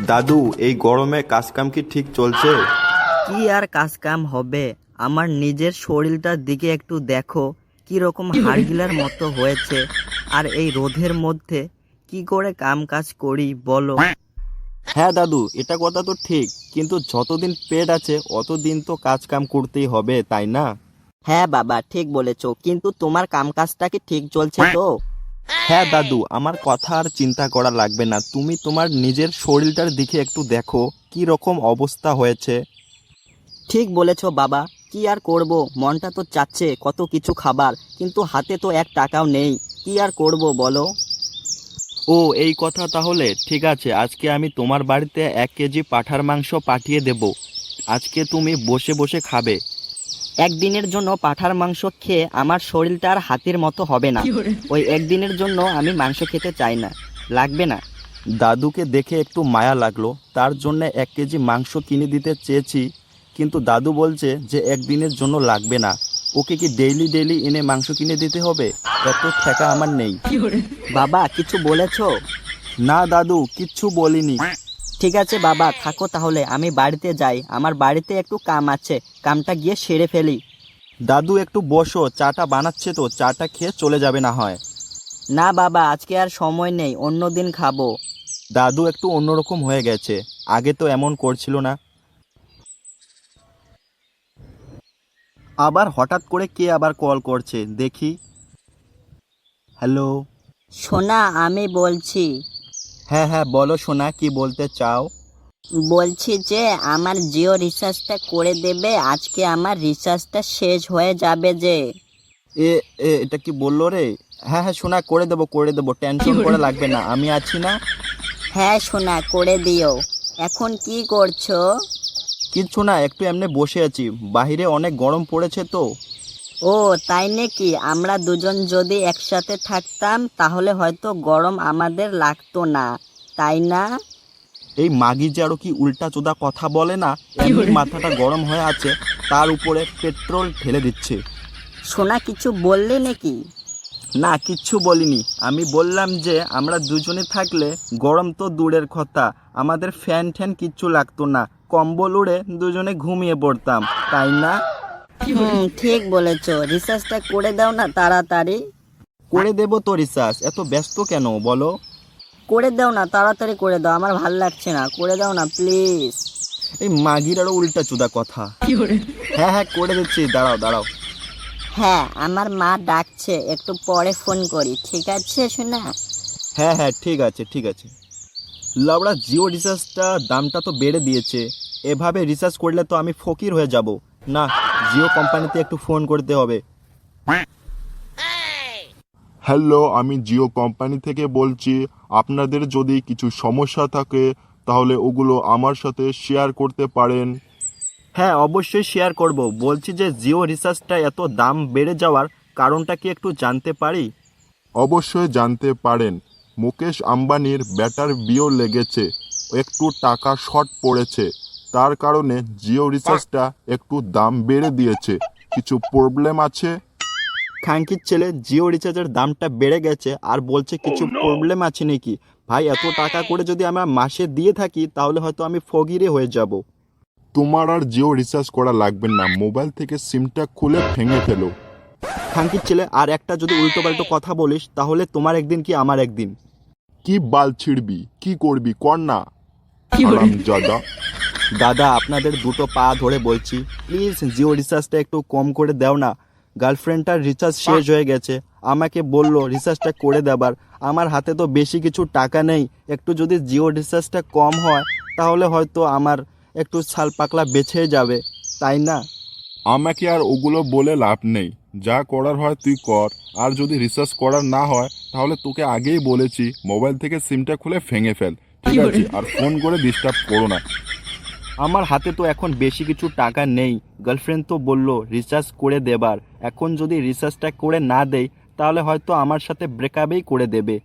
দাদু, এই গরমে কাজ কাম কি ঠিক চলছে? কি আর কাজ কাম হবে? আমার নিজের শরীরটার দিকে একটু দেখো, কি রকম হাড়গিলার মতো হয়েছে। আর এই রোদের মধ্যে কি করে কাম কাজ করি বলো? হ্যাঁ দাদু, এটা কথা তো ঠিক, কিন্তু যতদিন পেট আছে অতদিন তো কাজ কাম করতেই হবে, তাই না? হ্যাঁ বাবা, ঠিক বলেছো, কিন্তু তোমার কাম কাজটা কি ঠিক চলছে তো? হ্যাঁ দাদু, আমার কথা আর চিন্তা করা লাগবে না, তুমি তোমার নিজের শরীরটার দিকে একটু দেখো কি রকম অবস্থা হয়েছে। ঠিক বলেছো বাবা, কি আর করব, মনটা তো চাচ্ছে কত কিছু খাবার, কিন্তু হাতে তো এক টাকাও নেই। কি আর করব বলো? ও এই কথা, তাহলে ঠিক আছে, আজকে আমি তোমার বাড়িতে 1 কেজি পাঁঠার মাংস পাঠিয়ে দেব। আজকে তুমি বসে বসে খাবে। একদিনের জন্য পাঁঠার মাংস খেয়ে আমার শরীরটা আর হাতির মতো হবে না। ওই একদিনের জন্য আমি মাংস খেতে চাই না, লাগবে না। দাদুকে দেখে একটু মায়া লাগলো, তার জন্য 1 কেজি মাংস কিনে দিতে চেয়েছি, কিন্তু দাদু বলছে যে একদিনের জন্য লাগবে না। ওকে কি ডেইলি ডেইলি এনে মাংস কিনে দিতে হবে? এত টাকা আমার নেই। বাবা কিছু বলেছো? না দাদু, কিচ্ছু বলিনি। ঠিক আছে বাবা, থাকো তাহলে, আমি বাড়িতে যাই, আমার বাড়িতে একটু কাম আছে, কামটা গিয়ে সেরে ফেলি। দাদু একটু বসো, চাটা বানাচ্ছে তো, চাটা খেয়ে চলে যাবে না হয়। না বাবা, আজকে আর সময় নেই, অন্য দিন খাবো। দাদু একটু অন্যরকম হয়ে গেছে, আগে তো এমন করছিল না। আবার হঠাৎ করে কে আবার কল করছে দেখি। হ্যালো। সোনা, আমি বলছি। হ্যাঁ হ্যাঁ বলো সোনা, কি বলতে চাও? বলছি যে আমার জিও রিচার্জটা করে দেবে, আজকে আমার রিচার্জটা শেষ হয়ে যাবে যে। এ এটা কি বললো রে? হ্যাঁ হ্যাঁ সোনা, করে দেবো করে দেবো, টেনশন করে লাগবে না, আমি আছি না। হ্যাঁ সোনা, করে দিও। এখন কি করছো? কিচ্ছু না, একটু এমনি বসে আছি, বাইরে অনেক গরম পড়েছে তো। ও তাই নাকি? আমরা দুজন যদি একসাথে থাকতাম তাহলে হয়তো গরম আমাদের লাগতো না, তাই না? এই মাগি যে আরো কি উল্টা চোদা কথা বলে না, এমনি মাথাটা গরম হয়ে আছে, তার উপরে পেট্রোল ঢেলে দিচ্ছে। সোনা কিছু বললে নাকি? না কিচ্ছু বলিনি, আমি বললাম যে আমরা দুজনে থাকলে গরম তো দূরের কথা, আমাদের ফ্যান ট্যান কিচ্ছু লাগতো না, কম্বল উড়ে দুজনে ঘুমিয়ে পড়তাম, তাই না? ঠিক বলেছো, রিচার্জটা করে দাও না তাড়াতাড়ি। করে দেবো তো রিচার্জ, এত ব্যস্ত কেন বলো? করে দাও না, তাড়াতাড়ি করে দাও, আমার ভাল লাগছে না, করে দাও না প্লিজ। এই মাগির আরো উল্টা চোদা কথা। হ্যাঁ হ্যাঁ করে দিচ্ছি, দাঁড়াও দাঁড়াও। হ্যাঁ, আমার মা ডাকছে, একটু পরে ফোন করি, ঠিক আছে সোনা? হ্যাঁ হ্যাঁ ঠিক আছে ঠিক আছে। লাউড়া জিও রিচার্জটা দামটা তো বেড়ে দিয়েছে, এভাবে রিচার্জ করলে তো আমি ফকির হয়ে যাব। না, জিও কোম্পানিতে একটু ফোন করতে হবে। হ্যালো, আমি জিও কোম্পানি থেকে বলছি। আপনাদের যদি কিছু সমস্যা থাকে তাহলে ওগুলো আমার সাথে শেয়ার করতে পারেন। হ্যাঁ অবশ্যই শেয়ার করব, বলছি যে জিও রিচার্জটা এত দাম বেড়ে যাওয়ার কারণটা কি একটু জানতে পারি? অবশ্যই জানতে পারেন। মুকেশ আম্বানির ব্যাটার বিও লেগেছে, একটু টাকা শর্ট পড়েছে, তার কারণে জিও রিচার্জটা একটু দাম বেড়ে দিয়েছে। কিছু প্রবলেম আছে? খানকির ছেলে, জিও রিচার্জের দামটা বেড়ে গেছে আর বলছে কিছু প্রবলেম আছে নাকি? ভাই এত টাকা করে যদি আমরা মাসে দিয়ে থাকি তাহলে হয়তো আমি ফকিরে হয়ে যাব। তোমার আর জিও রিচার্জ করা লাগবে না, মোবাইল থেকে সিমটা খুলে ভেঙে ফেলো। খানকির ছেলে, আর একটা যদি উল্টোপাল্টো কথা বলিস তাহলে তোমার একদিন কি আমার একদিন। কি বাল ছিড়বি, কি করবি কর না, হারামজাদা। দাদা আপনাদের দুটো পা ধরে বলছি, প্লিজ জিও রিচার্জটা একটু কম করে দাও না। গার্লফ্রেন্ডটার রিচার্জ শেষ হয়ে গেছে, আমাকে বললো রিচার্জটা করে দেবার, আমার হাতে তো বেশি কিছু টাকা নেই, একটু যদি জিও রিচার্জটা কম হয় তাহলে হয়তো আমার একটু ছাল পাকলা বেঁচে যাবে, তাই না? আমাকে আর ওগুলো বলে লাভ নেই, যা করার হয় তুই কর। আর যদি রিসার্চ করার না হয় তাহলে তোকে আগেই বলেছি মোবাইল থেকে সিমটা খুলে ভেঙে ফেল, ঠিক আছে? আর ফোন করে ডিস্টার্ব করো না। আমার হাতে তো এখন বেশি কিছু টাকা নেই, গার্লফ্রেন্ড তো বললো রিচার্জ করে দেবার, এখন যদি রিচার্জটা করে না দেই তাহলে হয়তো আমার সাথে ব্রেকআপই করে দেবে।